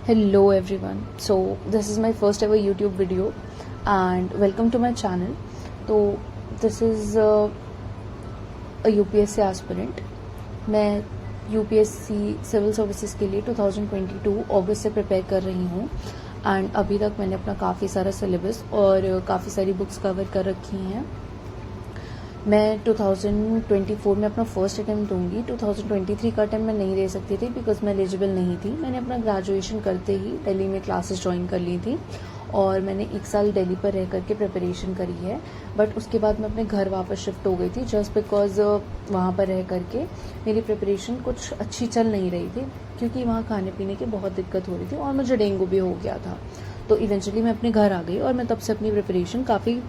Hello everyone. So this is my first ever YouTube video and welcome to my channel. तो this is a UPSC aspirant. मैं UPSC civil services के लिए 2022 अगस्त से prepare कर रही हूँ एंड अभी तक मैंने अपना काफ़ी सारा सिलेबस और काफ़ी सारी बुक्स कवर कर रखी हैं. मैं 2024 में अपना फर्स्ट अटैम्प्ट दूंगी. 2023 का अटैम्प्ट मैं नहीं दे सकती थी बिकॉज मैं एलिजिबल नहीं थी. मैंने अपना ग्रेजुएशन करते ही दिल्ली में क्लासेस ज्वाइन कर ली थी और मैंने 1 साल दिल्ली पर रह करके प्रिपरेशन करी है. बट उसके बाद मैं अपने घर वापस शिफ्ट हो गई थी जस्ट बिकॉज वहाँ पर रह करके मेरी प्रिपरेशन कुछ अच्छी चल नहीं रही थी क्योंकि वहाँ खाने पीने की बहुत दिक्कत हो रही थी और मुझे डेंगू भी हो गया था. तो इवेंचुअली मैं अपने घर आ गई और मैं तब से अपनी प्रिपरेशन काफ़ी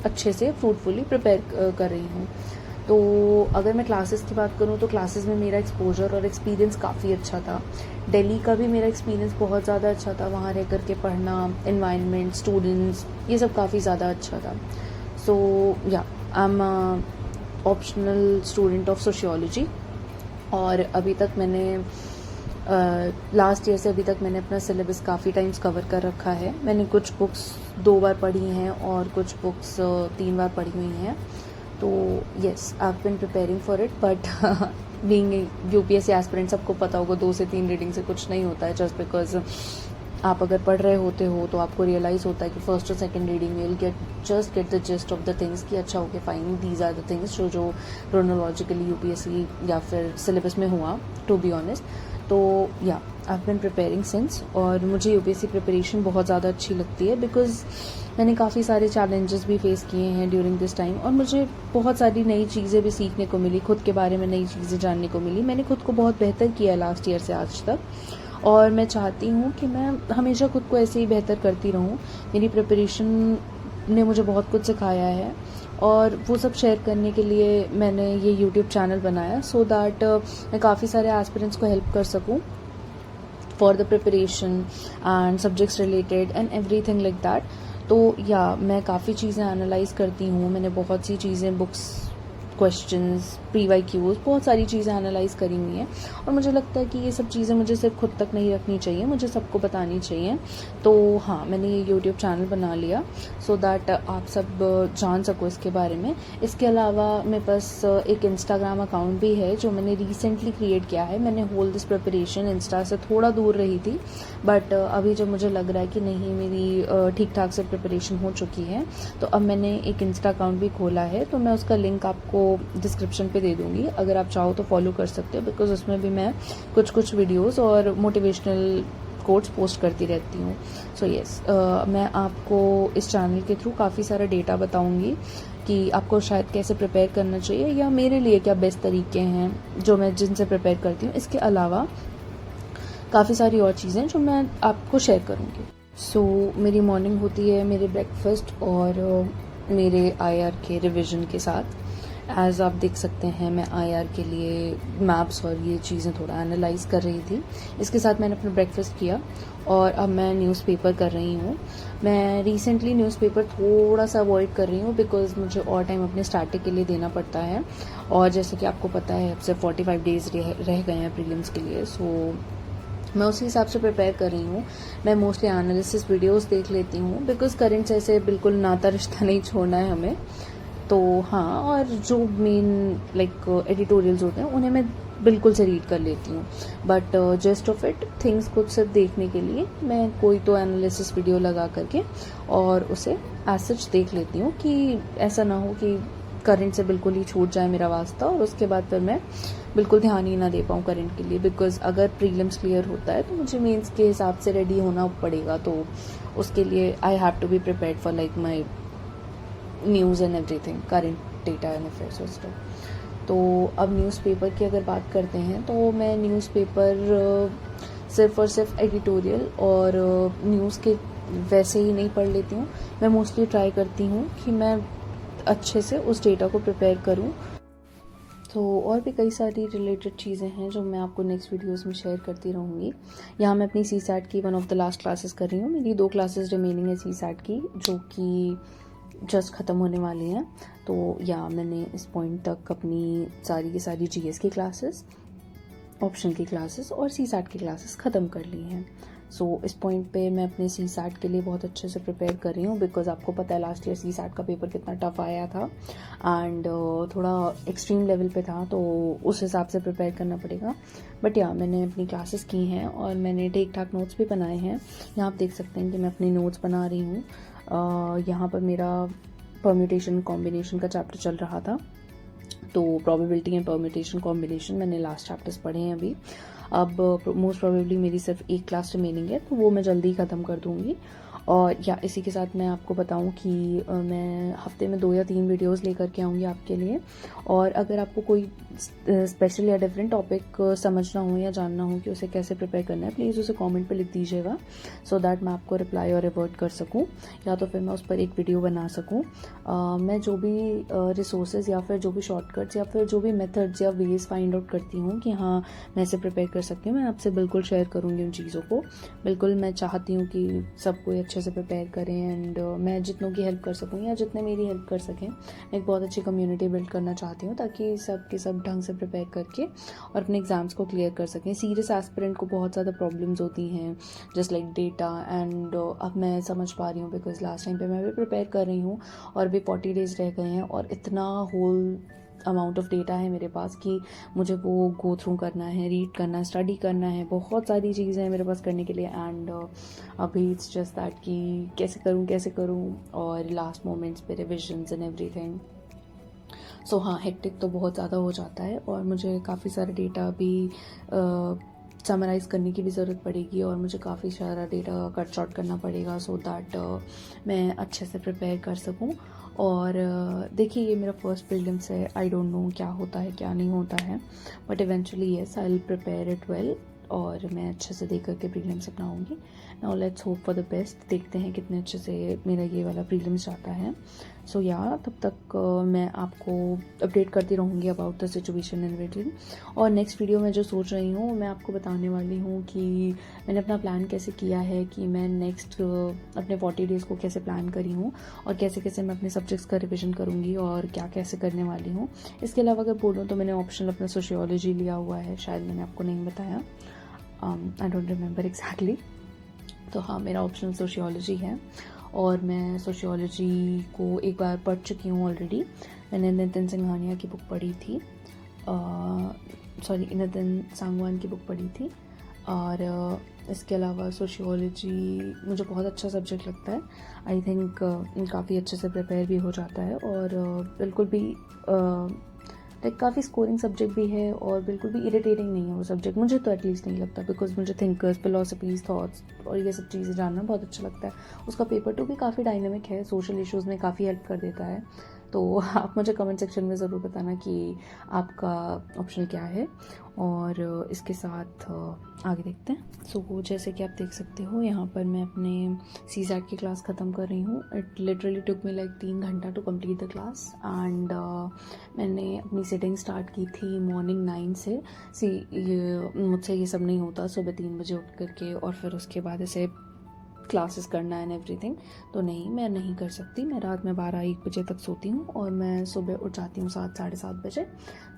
अच्छे से फ्रूटफुली प्रिपेयर कर रही हूँ. तो अगर मैं क्लासेस की बात करूँ तो क्लासेस में मेरा एक्सपोजर और एक्सपीरियंस काफ़ी अच्छा था. दिल्ली का भी मेरा एक्सपीरियंस बहुत ज़्यादा अच्छा था. वहाँ रह कर के पढ़ना, एनवायरनमेंट, स्टूडेंट्स, ये सब काफ़ी ज़्यादा अच्छा था. सो या I am optional student of sociology और अभी तक मैंने लास्ट ईयर से अभी तक मैंने अपना सिलेबस काफ़ी टाइम्स कवर कर रखा है. मैंने कुछ बुक्स 2 बार पढ़ी हैं और कुछ बुक्स 3 बार पढ़ी हुई हैं. तो yes, I have been preparing for it but being UPSC aspirant सबको पता होगा 2 से 3 रीडिंग से कुछ नहीं होता है. जस्ट बिकॉज आप अगर पढ़ रहे होते हो तो आपको रियलाइज़ होता है कि फर्स्ट और सेकंड रीडिंग में just get the gist of the things कि अच्छा okay fine these are the things जो क्रोनोलॉजिकली यूपीएससी या फिर सिलेबस में हुआ. टू बी ऑनेस्ट तो या I have been preparing since और मुझे यूपीएससी प्रिपरेशन बहुत ज़्यादा अच्छी लगती है बिकॉज मैंने काफ़ी सारे चैलेंजेस भी फेस किए हैं ड्यूरिंग दिस टाइम और मुझे बहुत सारी नई चीज़ें भी सीखने को मिली, खुद के बारे में नई चीज़ें जानने को मिली. मैंने खुद को बहुत बेहतर किया लास्ट ईयर से आज तक और मैं चाहती हूँ कि मैं हमेशा खुद को ऐसे ही बेहतर करती रहूँ. मेरी प्रिपरेशन ने मुझे बहुत कुछ सिखाया है और वो सब शेयर करने के लिए मैंने ये यूट्यूब चैनल बनाया सो दैट मैं काफ़ी सारे एस्पिरेंट्स को हेल्प कर सकूँ for the preparation and subjects related and everything like that. तो या मैं काफ़ी चीज़ें एनालाइज करती हूँ. मैंने बहुत सी चीज़ें बुक्स, क्वेश्चंस, प्री-वाई-क्यूज, बहुत सारी चीज़ें एनालाइज करी हुई हैं और मुझे लगता है कि ये सब चीज़ें मुझे सिर्फ खुद तक नहीं रखनी चाहिए, मुझे सबको बतानी चाहिए. तो हाँ, मैंने ये यूट्यूब चैनल बना लिया सो दैट आप सब जान सको इसके बारे में. इसके अलावा मेरे पास एक इंस्टाग्राम अकाउंट भी है जो मैंने रिसेंटली क्रिएट किया है. मैंने होल दिस प्रिपरेशन इंस्टा से थोड़ा दूर रही थी बट अभी जब मुझे लग रहा है कि नहीं मेरी ठीक ठाक से प्रिपरेशन हो चुकी है तो अब मैंने एक इंस्टा अकाउंट भी खोला है. तो मैं उसका लिंक आपको डिस्क्रिप्शन पे दे दूंगी, अगर आप चाहो तो फॉलो कर सकते हो बिकॉज उसमें भी मैं कुछ वीडियोस और मोटिवेशनल कोट्स पोस्ट करती रहती हूँ. सो येस, मैं आपको इस चैनल के थ्रू काफ़ी सारा डेटा बताऊंगी कि आपको शायद कैसे प्रिपेयर करना चाहिए या मेरे लिए क्या बेस्ट तरीके हैं जो मैं जिनसे प्रिपेयर करती हूँ. इसके अलावा काफ़ी सारी और चीज़ें जो मैं आपको शेयर करूँगी. सो मेरी मॉर्निंग होती है मेरे ब्रेकफास्ट और मेरे आईआर के रिवीजन के साथ. एज आप देख सकते हैं मैं आईआर के लिए मैप्स और ये चीज़ें थोड़ा एनालाइज कर रही थी. इसके साथ मैंने अपना ब्रेकफास्ट किया और अब मैं न्यूज़पेपर कर रही हूँ. मैं रिसेंटली न्यूज़पेपर थोड़ा सा अवॉइड कर रही हूँ बिकॉज मुझे और टाइम अपने स्टैटिक के लिए देना पड़ता है और जैसे कि आपको पता है अब से 45 डेज रह गए हैं प्रीलिम्स के लिए. सो मैं उसी हिसाब से प्रिपेयर कर रही हूँ. मैं मोस्टली एनालिसिस वीडियोस देख लेती हूँ बिकॉज करंट से ऐसे बिल्कुल नाता रिश्ता नहीं छोड़ना है हमें. तो हाँ, और जो मेन लाइक एडिटोरियल्स होते हैं उन्हें मैं बिल्कुल से रीड कर लेती हूँ but just of it things को सिर्फ देखने के लिए मैं कोई तो एनालिसिस वीडियो लगा करके और उसे एज सच देख लेती हूँ कि ऐसा ना हो कि करंट से बिल्कुल ही छूट जाए मेरा वास्ता और उसके बाद फिर मैं बिल्कुल ध्यान ही ना दे पाऊँ करंट के लिए. बिकॉज अगर प्रीलिम्स क्लियर होता है तो मुझे मेंस के हिसाब से रेडी होना पड़ेगा. तो उसके लिए I have to be prepared for like my news and everything, current data and affairs और स्टफ. तो अब न्यूज़पेपर की अगर बात करते हैं तो मैं न्यूज़पेपर सिर्फ और सिर्फ एडिटोरियल और न्यूज़ के वैसे ही नहीं पढ़ लेती हूँ. मैं मोस्टली ट्राई करती हूँ कि मैं अच्छे से उस डेटा को प्रिपेयर करूँ. तो और भी कई सारी रिलेटेड चीज़ें हैं जो मैं आपको नेक्स्ट वीडियोस में शेयर करती रहूँगी. यहाँ मैं अपनी CSAT की one of the last classes कर रही हूँ. मेरी 2 क्लासेस रिमेनिंग है CSAT की जो कि जस्ट ख़त्म होने वाली हैं. तो या मैंने इस पॉइंट तक अपनी सारी की सारी GS की क्लासेस ऑप्शनल की क्लासेस और CSAT की क्लासेस ख़त्म कर ली हैं। सो इस पॉइंट पे मैं अपने CSAT के लिए बहुत अच्छे से प्रिपेयर कर रही हूँ, बिकॉज आपको पता है लास्ट ईयर CSAT का पेपर कितना टफ आया था एंड थोड़ा एक्सट्रीम लेवल पे था, तो उस हिसाब से प्रिपेयर करना पड़ेगा। बट या मैंने अपनी क्लासेस की हैं और मैंने ठीक ठाक नोट्स भी बनाए हैं। यहाँ आप देख सकते हैं कि मैं अपनी नोट्स बना रही हूँ। यहाँ पर मेरा परम्यूटेशन कॉम्बिनेशन का चैप्टर चल रहा था, तो प्रोबेबिलिटी एंड परम्यूटेशन कॉम्बिनेशन मैंने लास्ट चैप्टर्स पढ़े हैं अभी। अब मोस्ट प्रोबेबली मेरी सिर्फ एक क्लास रिमेनिंग है, तो वो मैं जल्दी ही ख़त्म कर दूँगी। और या इसी के साथ मैं आपको बताऊं कि मैं हफ्ते में 2 या 3 वीडियोस लेकर के आऊँगी आपके लिए। और अगर आपको कोई स्पेशल या डिफरेंट टॉपिक समझना हो या जानना हो कि उसे कैसे प्रिपेयर करना है, प्लीज़ उसे कमेंट पे लिख दीजिएगा, सो दैट मैं आपको रिप्लाई और रिवर्ट कर सकूं, या तो फिर मैं उस पर एक वीडियो बना सकूं। मैं जो भी रिसोर्सेज या फिर जो भी शॉर्टकट्स या फिर जो भी मेथड्स या वेज फाइंड आउट करती हूँ कि हाँ मैं इसे प्रिपेयर कर सकती हूँ, मैं आपसे बिल्कुल शेयर करूँगी उन चीज़ों को। बिल्कुल मैं चाहती हूँ कि सब कोई अच्छे से प्रिपेयर करें एंड मैं जितनों की हेल्प कर सकूँ या जितने मेरी हेल्प कर सकें, मैं एक बहुत अच्छी कम्युनिटी बिल्ड करना चाहती हूँ, ताकि सब के सब ढंग से प्रिपेयर करके और अपने एग्ज़ाम्स को क्लियर कर सकें। सीरियस एस्पिरेंट को बहुत ज़्यादा प्रॉब्लम्स होती हैं, जस्ट लाइक डेटा एंड अब मैं समझ पा रही हूँ, बिकॉज लास्ट टाइम पे मैं भी प्रिपेयर कर रही हूँ और भी 40 डेज रह गए हैं और इतना होल अमाउंट ऑफ डेटा है मेरे पास कि मुझे वो गो थ्रू करना है, रीड करना है, स्टडी करना है, बहुत सारी चीज़ें हैं मेरे पास करने के लिए। एंड अभी इट्स जस्ट दैट कि कैसे करूँ और लास्ट मोमेंट्स पे रिविजन्स एंड एवरीथिंग। सो हाँ, हेक्टिक तो बहुत ज़्यादा हो जाता है और मुझे काफ़ी सारा डेटा भी समराइज़ करने की भी ज़रूरत पड़ेगी और मुझे काफ़ी सारा डेटा कट शॉर्ट करना पड़ेगा, सो दैट मैं अच्छे से प्रिपेयर कर सकूँ। और देखिए ये मेरा फर्स्ट प्रीलिम्स है, आई डोंट नो क्या होता है क्या नहीं होता है, but eventually yes I will prepare it well और मैं अच्छे से देख करके प्रीलिम्स अपनाऊँगी। Now let's hope for the best, देखते हैं कितने अच्छे से मेरा ये वाला प्रीलिम्स जाता है। सो या तब तक मैं आपको अपडेट करती रहूँगी about the situation in everything. और नेक्स्ट वीडियो में जो सोच रही हूँ मैं आपको बताने वाली हूँ कि मैंने अपना प्लान कैसे किया है, कि मैं नेक्स्ट अपने 40 डेज़ को कैसे प्लान करी हूँ और कैसे कैसे मैं अपने सब्जेक्ट्स का रिविजन करूँगी और क्या कैसे करने वाली हूँ। इसके अलावा अगर बोलूँ तो मैंने ऑप्शनल अपना सोशियोलॉजी लिया हुआ है, शायद मैंने आपको नहीं बताया, आई डोंट रिमेंबर एग्जैक्टली। तो हाँ, मेरा ऑप्शनल सोशियोलॉजी है और मैं सोशियोलॉजी को एक बार पढ़ चुकी हूँ ऑलरेडी। मैंने नितिन सिंघानिया की बुक पढ़ी थी, नितिन सांगवान की बुक पढ़ी थी। और इसके अलावा सोशियोलॉजी मुझे बहुत अच्छा सब्जेक्ट लगता है। आई थिंक काफ़ी अच्छे से प्रिपेयर भी हो जाता है और बिल्कुल भी लाइक काफ़ी स्कोरिंग सब्जेक्ट भी है और बिल्कुल भी इरिटेटिंग नहीं है वो सब्जेक्ट, मुझे तो एटलीस्ट नहीं लगता, बिकॉज मुझे थिंकर्स, फिलोसफीज, थॉट्स और ये सब चीज़ें जानना बहुत अच्छा लगता है। उसका पेपर टू भी काफ़ी डायनेमिक है, सोशल इश्यूज़ में काफ़ी हेल्प कर देता है। तो आप मुझे कमेंट सेक्शन में ज़रूर बताना कि आपका ऑप्शन क्या है और इसके साथ आगे देखते हैं। सो जैसे कि आप देख सकते हो यहाँ पर मैं अपने CSAT की क्लास ख़त्म कर रही हूँ। It literally took me like 3 घंटा to complete the class and मैंने अपनी सिटिंग स्टार्ट की थी मॉर्निंग 9 से। मुझसे ये सब नहीं होता सुबह 3 बजे उठ करके और फिर उसके बाद ऐसे क्लासेस करना एंड एवरीथिंग, तो नहीं, मैं नहीं कर सकती। मैं रात में 12-1 बजे तक सोती हूँ और मैं सुबह उठ जाती हूँ 7-7:30 बजे।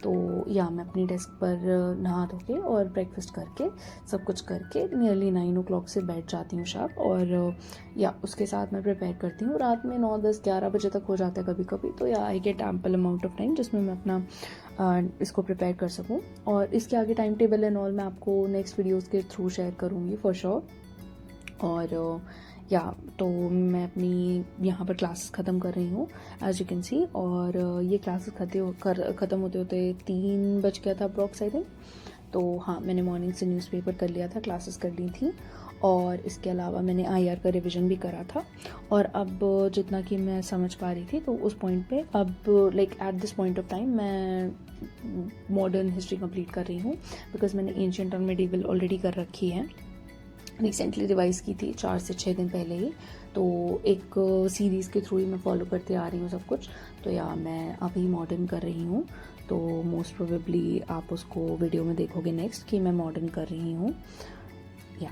तो या मैं अपनी डेस्क पर नहा धो के और ब्रेकफास्ट करके सब कुछ करके नियरली 9 o'clock से बैठ जाती हूँ शार्प। और या उसके साथ मैं प्रिपेयर करती हूँ रात में 9-10-11 बजे तक हो जाता है कभी कभी। तो या I get ample amount of time जिसमें मैं अपना इसको प्रिपेयर कर सकूँ। और इसके आगे टाइम टेबल एंड ऑल मैं आपको नेक्स्ट वीडियोज़ के थ्रू शेयर करूँगी फॉर श्योर। और या तो मैं अपनी यहाँ पर क्लासेस ख़त्म कर रही हूँ एज यू कैन सी। और ये क्लासेस ख़त्म होते होते 3 बज गया था अप्रॉक्स आई थिंक। तो हाँ, मैंने मॉर्निंग से न्यूज़पेपर कर लिया था, क्लासेस कर ली थी और इसके अलावा मैंने IR का रिवीजन भी करा था। और अब जितना कि मैं समझ पा रही थी तो उस पॉइंट पे अब like at this point of time मैं मॉडर्न हिस्ट्री कंप्लीट कर रही हूँ, बिकॉज मैंने एंशिएंट और मेडिवल ऑलरेडी कर रखी है, रिसेंटली रिवाइज़ की थी 4 से 6 दिन पहले ही। तो एक सीरीज़ के थ्रू ही मैं फॉलो करते आ रही हूँ सब कुछ। तो या मैं अभी मॉडर्न कर रही हूँ, तो मोस्ट प्रोबेबली आप उसको वीडियो में देखोगे नेक्स्ट कि मैं मॉडर्न कर रही हूँ। या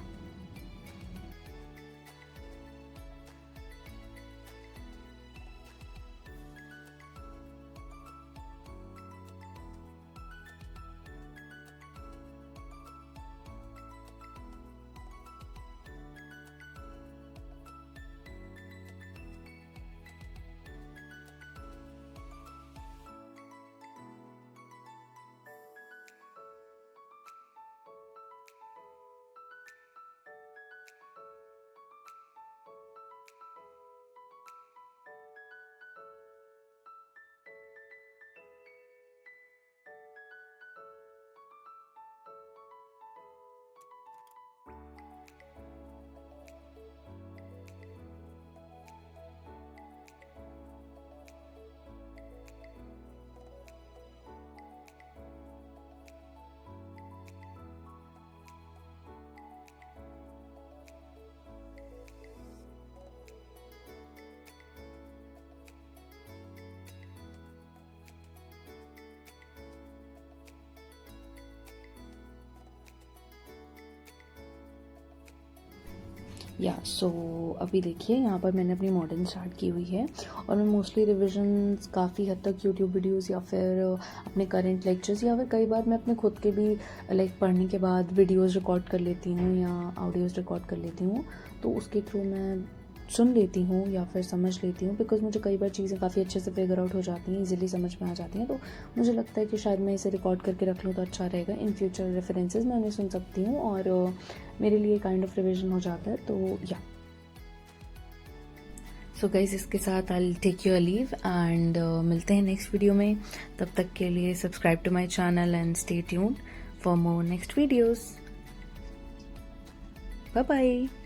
या सो अभी देखिए यहाँ पर मैंने अपनी मॉडर्न स्टार्ट की हुई है और मैं मोस्टली रिविजन्स काफ़ी हद तक यूट्यूब वीडियोस या फिर अपने करंट लेक्चर्स या फिर कई बार मैं अपने खुद के भी लाइक पढ़ने के बाद वीडियोस रिकॉर्ड कर लेती हूँ या ऑडियोज़ रिकॉर्ड कर लेती हूँ, तो उसके थ्रू मैं सुन लेती हूँ या फिर समझ लेती हूँ, बिकॉज मुझे कई बार चीज़ें काफ़ी अच्छे से फिगर आउट हो जाती हैं, इजीली समझ में आ जाती हैं। तो मुझे लगता है कि शायद मैं इसे रिकॉर्ड करके रख लूँ तो अच्छा रहेगा। इन फ्यूचर रेफरेंसेस मैं उन्हें सुन सकती हूँ और मेरे लिए काइंड ऑफ रिविजन हो जाता है। तो या सो गाइज, इसके साथ I take your leave and मिलते हैं नेक्स्ट वीडियो में। तब तक के लिए subscribe to my channel and stay tuned for more next videos. Bye bye.